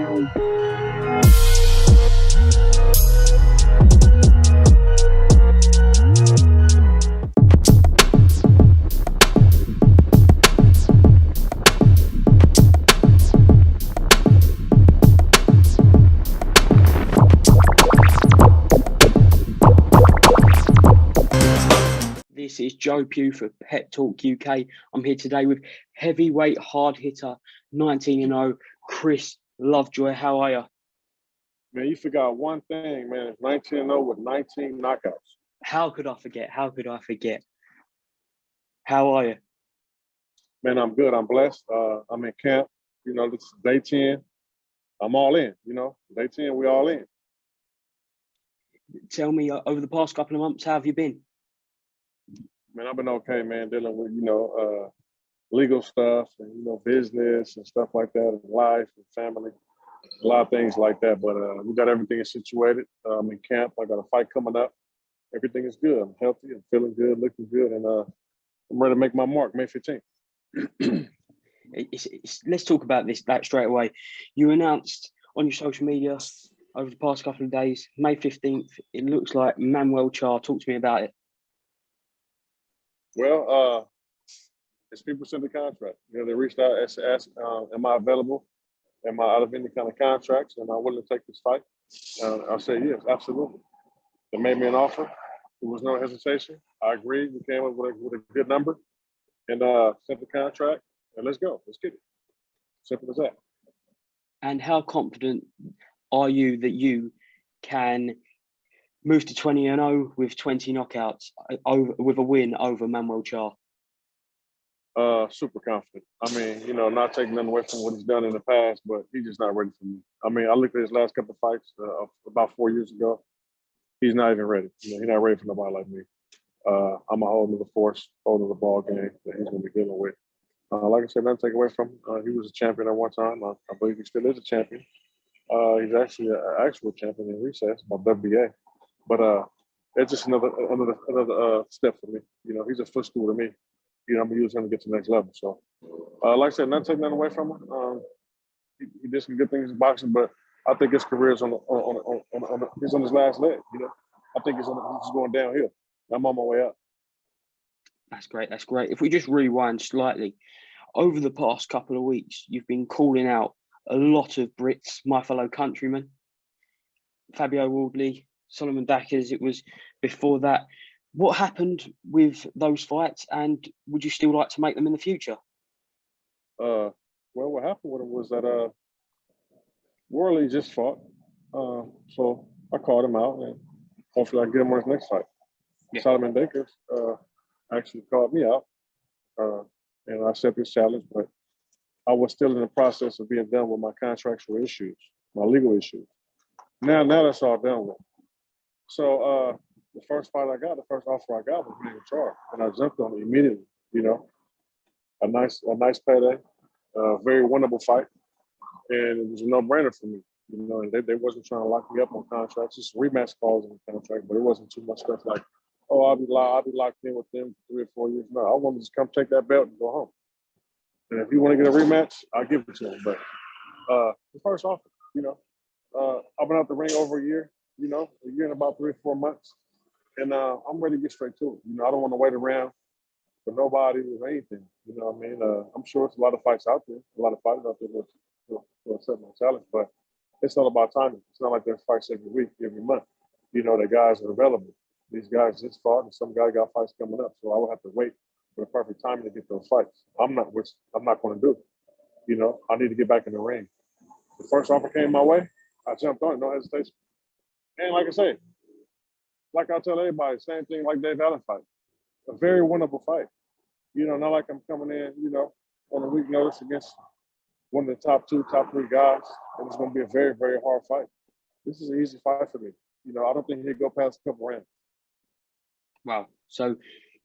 This is Joe Pugh for Pet Talk UK. I'm here today with heavyweight hard hitter, 19-0, Chris Lovejoy. How are you? Man, you forgot one thing, man. It's 19-0 with 19 knockouts. How could I forget? How could I forget? How are you? Man, I'm good. I'm blessed. I'm in camp. You know, this is day 10. I'm all in, you know. Day 10, we all in. Tell me, over the past couple of months, how have you been? Man, I've been okay, man, dealing with, legal stuff and, business and stuff like that, and life and family, a lot of things like that. But we got everything situated. I'm in camp. I got a fight coming up. Everything is good. I'm healthy. I'm feeling good, looking good. And I'm ready to make my mark May 15th. Let's talk about that straight away. You announced on your social media over the past couple of days, May 15th, it looks like Charr. Talk to me about it. Well, it's people send the contract. They reached out and asked, am I available? Am I out of any kind of contracts? Am I willing to take this fight? I said, yes, absolutely. They made me an offer. There was no hesitation. I agreed. We came up with a good number and sent the contract, and let's go. Let's get it. Simple as that. And how confident are you that you can move to 20-0 with 20 knockouts with a win over Charr? Super confident. I mean, not taking nothing away from what he's done in the past, but he's just not ready for me. I mean, I looked at his last couple of fights about 4 years ago. He's not even ready. He's not ready for nobody like me. I'm a whole other force, whole other ball game that he's going to be dealing with. Like I said, nothing to take away from him. He was a champion at one time. I believe he still is a champion. He's actually an actual champion in recess by WBA. But it's just another step for me. He's a footstool to me. I'm gonna use him to get to the next level. So, like I said, not taking nothing away from him. He did some good things in boxing, but I think his career is he's on his last leg. I think he's going downhill. I'm on my way up. That's great. That's great. If we just rewind slightly, over the past couple of weeks, you've been calling out a lot of Brits, my fellow countrymen, Fabio Wardley, Solomon Dackers. It was before that. What happened with those fights, and would you still like to make them in the future? Well, what happened with him was that Wardley just fought, so I called him out, and hopefully I get him on his next fight. Yeah. Solomon Dackers actually called me out, and I accepted his challenge, but I was still in the process of being done with my contractual issues, my legal issues. Now that's all done with. So the first offer I got was being Charr, and I jumped on it immediately. A nice payday, very winnable fight, and it was a no-brainer for me. And they wasn't trying to lock me up on contracts, just rematch clauses in the contract, but it wasn't too much stuff like, oh, I'll be locked in with them for 3 or 4 years. No, I want to just come take that belt and go home. And if you want to get a rematch, I'll give it to him. But the first offer, I've been out the ring over a year and about 3 or 4 months. And I'm ready to get straight to it. I don't want to wait around for nobody or anything. What I mean? I'm sure it's a lot of fights out there, a lot of fighters out there to accept my challenge, but it's all about timing. It's not like there's fights every week, every month. The guys are available. These guys just fought, and some guy got fights coming up. So I would have to wait for the perfect timing to get those fights. I'm not going to do it. I need to get back in the ring. The first offer came my way. I jumped on it, no hesitation. And like I say, like I tell everybody, same thing like Dave Allen fight. A very winnable fight. Not like I'm coming in, on a week notice against one of the top 2, top 3 guys, and it's going to be a very, very hard fight. This is an easy fight for me. I don't think he'd go past a couple rounds. Wow. So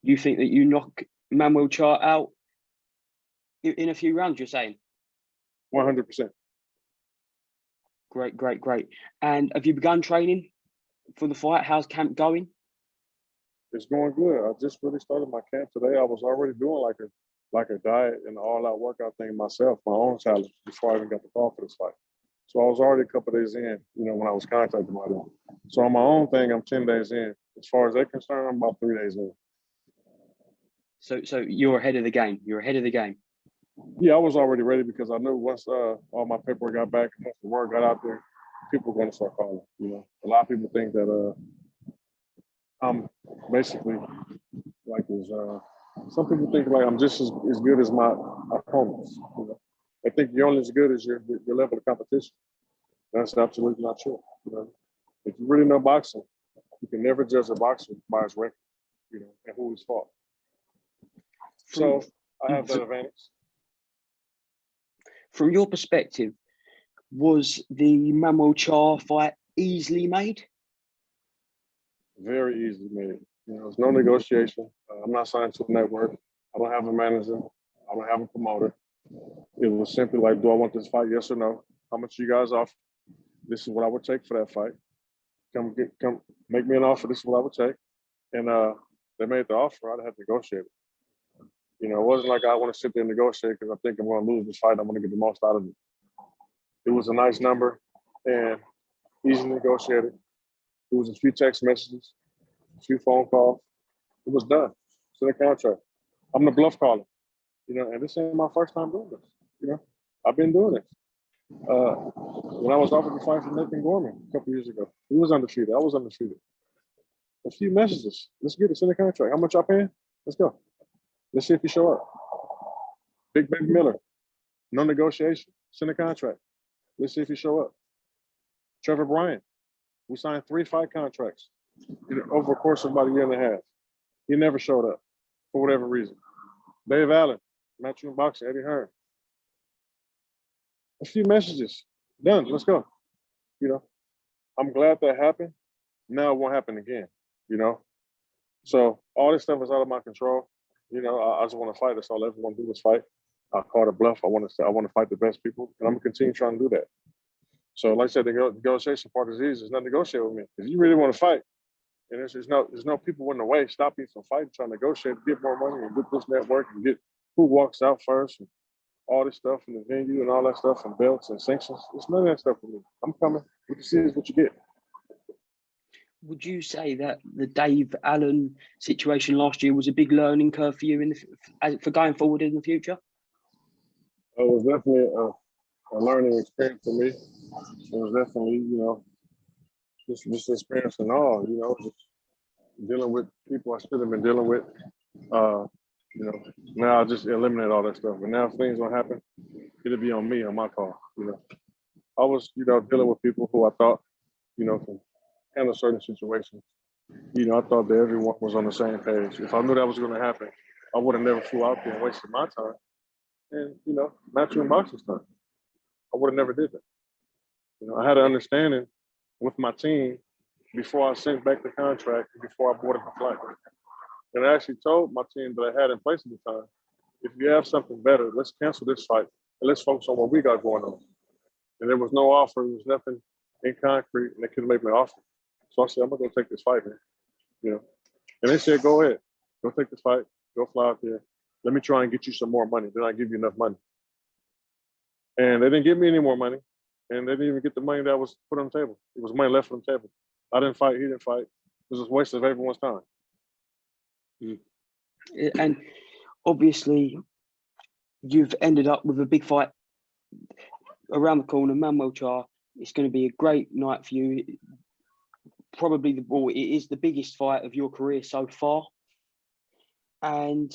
you think that you knock Charr out in a few rounds, you're saying? 100%. Great. And have you begun training for the fight? How's camp going? It's going good. I just really started my camp today. I was already doing like a diet and all-out workout thing myself, my own challenge, before I even got the call for this fight. So I was already a couple of days in, when I was contacted by them. So on my own thing, I'm 10 days in. As far as they're concerned, I'm about 3 days in. So you're ahead of the game. You're ahead of the game. Yeah, I was already ready because I knew once all my paperwork got back, once the word got out there, people were going to start calling. A lot of people think that I'm basically like some people think like I'm just as good as my opponents. They think you're only as good as your level of competition. That's absolutely not true. If you really know boxing, you can never judge a boxer by his record, and who he's fought. So I have that advantage. From your perspective, was the Manuel Charr fight easily made? Very easily made. There's no negotiation. I'm not signed to a network. I don't have a manager. I don't have a promoter. It was simply like, do I want this fight? Yes or no? How much you guys offer? This is what I would take for that fight. Come make me an offer. This is what I would take. And they made the offer. I'd have to negotiate it. It wasn't like I want to sit there and negotiate because I think I'm going to lose this fight. I'm going to get the most out of it. It was a nice number and easy negotiated. It was a few text messages, a few phone calls. It was done. It's in the contract. I'm the bluff caller, and this ain't my first time doing this. I've been doing this. When I was offered the fight from Nathan Gorman a couple years ago, he was undefeated. I was undefeated. A few messages. Let's get it. It's in the contract. How much y'all paying? Let's go. Let's see if you show up. Big Baby Miller. No negotiation. It's in the contract. Let's see if you show up. Trevor Bryant. We signed 3 fight contracts over a course of about a year and a half. He never showed up for whatever reason. Dave Allen, Matchroom Boxing, Eddie Hearn. A few messages. Done. Let's go. I'm glad that happened. Now it won't happen again. So all this stuff is out of my control. I just want to fight. That's all I ever want to do is fight. I call it bluff. I want to fight the best people, and I'm gonna continue trying to do that. So, like I said, the negotiation part is easy. It's not negotiate with me. If you really want to fight, and there's no people in the way stop you from fighting, trying to negotiate, get more money, and get this network, and get who walks out first, and all this stuff, and the venue, and all that stuff, and belts and sanctions. It's none of that stuff for me. I'm coming. What you see is what you get. Would you say that the Dave Allen situation last year was a big learning curve for you for going forward in the future? It was definitely a learning experience for me. It was definitely, just experience and all, just dealing with people I should have been dealing with. Now I just eliminate all that stuff. But now if things don't happen, it'll be on me, on my call. I was, dealing with people who I thought, can handle certain situations. I thought that everyone was on the same page. If I knew that was going to happen, I would have never flew out there and wasted my time. And, Matchroom Boxing's time. I would have never did that. I had an understanding with my team before I sent back the contract and before I boarded the flight. And I actually told my team that I had in place at the time, if you have something better, let's cancel this fight and let's focus on what we got going on. And there was no offer. There was nothing in concrete, and they couldn't make me an offer. So I said, I'm going to go take this fight, man. And they said, go ahead. Go take this fight. Go fly out there. Let me try and get you some more money. Then I'll give you enough money. And they didn't give me any more money. And they didn't even get the money that was put on the table. It was money left on the table. I didn't fight. He didn't fight. It was a waste of everyone's time. And obviously, you've ended up with a big fight around the corner, Manuel Charr. It's going to be a great night for you. Probably it is the biggest fight of your career so far. And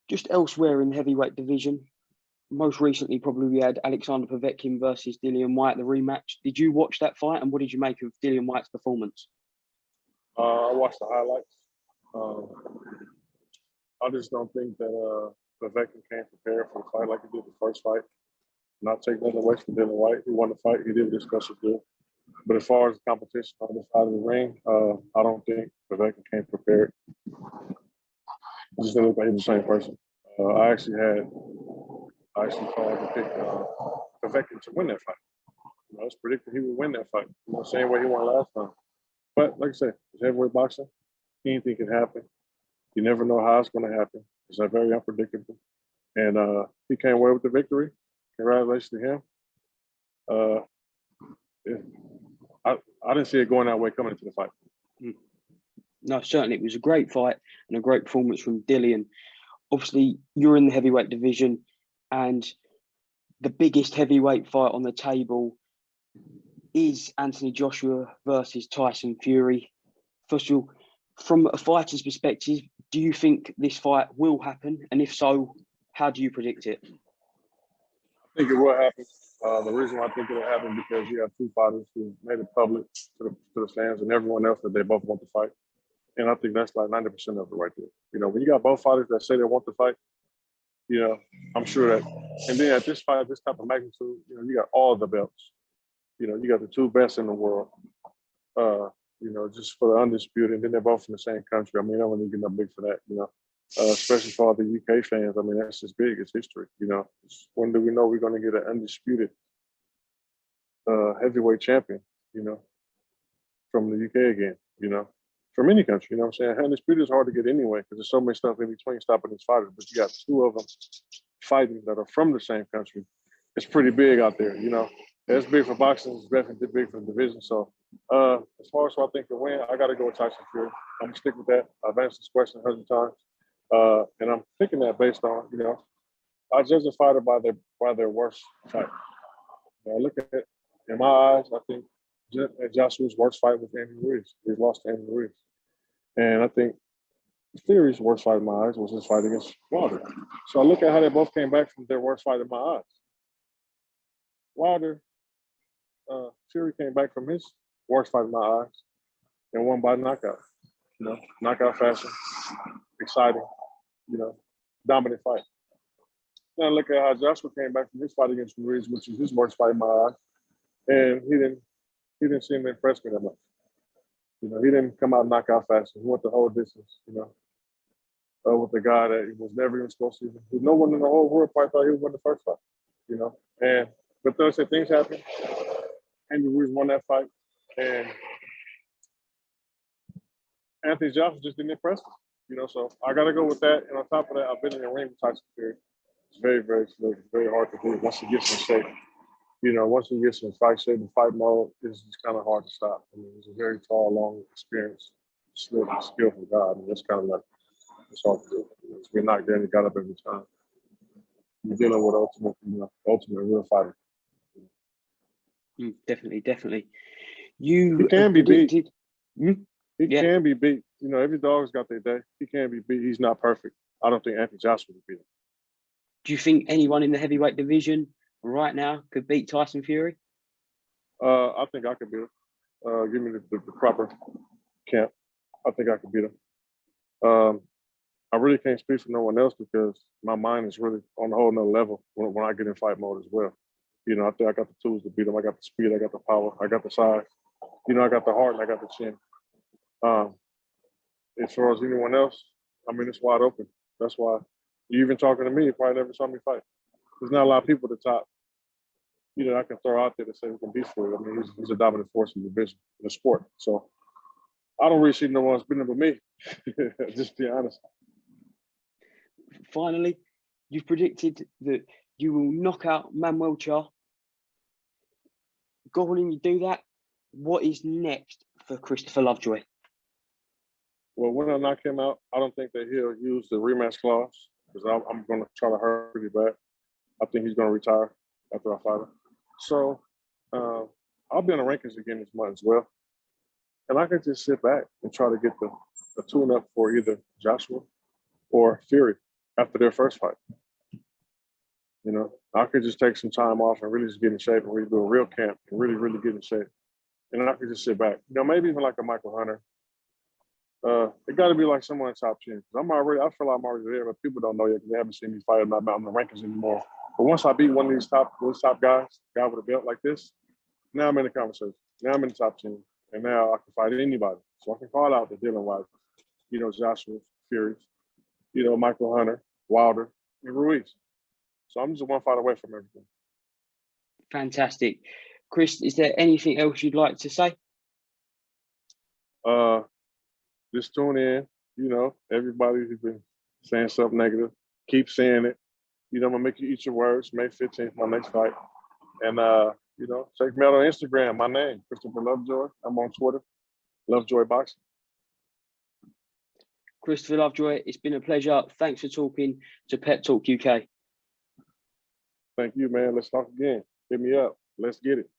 just elsewhere in the heavyweight division, most recently, probably we had Alexander Povetkin versus Dillian Whyte, the rematch. Did you watch that fight, and what did you make of Dillian Whyte's performance? I watched the highlights. I just don't think that Povetkin came prepared for the fight like he did the first fight. Not take nothing away from Dillian Whyte. He won the fight. He did what he was supposed to do. But as far as the competition on the side of the ring, I don't think Povetkin came prepared. It just didn't look like he was the same person. I actually called to pick Povetkin to win that fight. I was predicting he would win that fight. Same way he won last time. But like I said, it's heavyweight boxing. Anything can happen. You never know how it's going to happen. It's very unpredictable. And he came away with the victory. Congratulations to him. I didn't see it going that way coming into the fight. No, certainly it was a great fight and a great performance from Dillian. Obviously, you're in the heavyweight division, and the biggest heavyweight fight on the table is Anthony Joshua versus Tyson Fury. First of all, from a fighter's perspective, do you think this fight will happen? And if so, how do you predict it? I think it will happen. The reason why I think it'll happen because you have two fighters who made it public to the fans and everyone else that they both want to fight. And I think that's like 90% of it right there. You know, when you got both fighters that say they want to fight, you know, I'm sure that. And then at this fight, this type of magnitude, you know, you got all the belts. You know, you got the two best in the world. You know, just for the undisputed, and then they're both from the same country. I mean, I don't really get no big for that, you know. Especially for all the UK fans. I mean, that's just big. It's history, you know. When do we know we're going to get an undisputed heavyweight champion, you know, from the UK again, you know, from any country, you know what I'm saying? Undisputed is hard to get anyway because there's so much stuff in between stopping these fighters, but you got two of them fighting that are from the same country. It's pretty big out there, you know. It's big for boxing. It's definitely big for the division. So as far as who I think to win, I got to go with Tyson Fury. I'm going to stick with that. I've answered this question 100 times. And I'm picking that based on, you know, I judge a fighter by their worst fight. I look at it, in my eyes, I think Joshua's worst fight was Andy Ruiz. He's lost to Andy Ruiz. And I think Fury's worst fight in my eyes was his fight against Wilder. So I look at how they both came back from their worst fight in my eyes. Fury came back from his worst fight in my eyes and won by knockout. You know, knockout fashion, exciting, you know, dominant fight. Now look at how Joshua came back from his fight against Ruiz, which is his worst fight in my eyes, and he didn't seem to impress me that much. You know, he didn't come out knockout fashion. He went the whole distance, you know, with the guy that he was never even supposed to. No one in the whole world probably thought he would win the first fight, you know. But those things happen. Andy Ruiz won that fight, and Anthony Joshua just didn't impress me, you know. So I got to go with that. And on top of that, I've been in the ring with Tyson Fury. It's very, very slow. It's very hard to do. Once he gets in shape, you know, once he gets in fight shape and fight mode, it's just kind of hard to stop. I mean, he's a very tall, long, experienced, slick, skillful guy. I mean, it's kind of like, it's hard to do. You know, it's been knocked down, he got up every time. You're dealing with ultimate real fighter. Definitely. You he can be predicted... beat. He can be beat. You know, every dog's got their day. He can be beat. He's not perfect. I don't think Anthony Joshua would beat him. Do you think anyone in the heavyweight division right now could beat Tyson Fury? I think I could beat him. Give me the proper camp. I think I could beat him. I really can't speak for no one else because my mind is really on a whole nother level when I get in fight mode as well. You know, I think I got the tools to beat him. I got the speed, I got the power, I got the size. You know, I got the heart and I got the chin. As far as anyone else, I mean, it's wide open. That's why you even talking to me, you probably never saw me fight. There's not a lot of people at the top, you know, I can throw out there to say we can beat for you. I mean, he's a dominant force in the division, in the sport. So I don't really see no one's beating him but me, just to be honest. Finally, you've predicted that you will knock out Manuel Charr. Go on and you do that. What is next for Christopher Lovejoy? Well, when I knock him out, I don't think that he'll use the rematch clause because I'm going to try to hurt him pretty bad. I think he's going to retire after I fight him. So I'll be on the rankings again this month as well. And I can just sit back and try to get the tune-up for either Joshua or Fury after their first fight. You know, I could just take some time off and really just get in shape and really do a real camp and really, really get in shape. And I could just sit back. You know, maybe even like a Michael Hunter. It got to be like someone in top 10. I feel like I'm already there, but people don't know yet because they haven't seen me fight. I'm not on the rankings anymore. But once I beat one of these top guys, guy with a belt like this, now I'm in the conversation. Now I'm in the top 10. And now I can fight anybody. So I can call out the Dylan White, you know, Joshua, Fury, you know, Michael Hunter, Wilder, and Ruiz. So I'm just one fight away from everything. Fantastic. Chris, is there anything else you'd like to say? Just tune in. You know, everybody who's been saying something negative, keep saying it. You know, I'm going to make you eat your words. May 15th, my next fight. And, You know, check me out on Instagram. My name, Christopher Lovejoy. I'm on Twitter, Lovejoy Boxing. Christopher Lovejoy, it's been a pleasure. Thanks for talking to Pet Talk UK. Thank you, man. Let's talk again. Hit me up. Let's get it.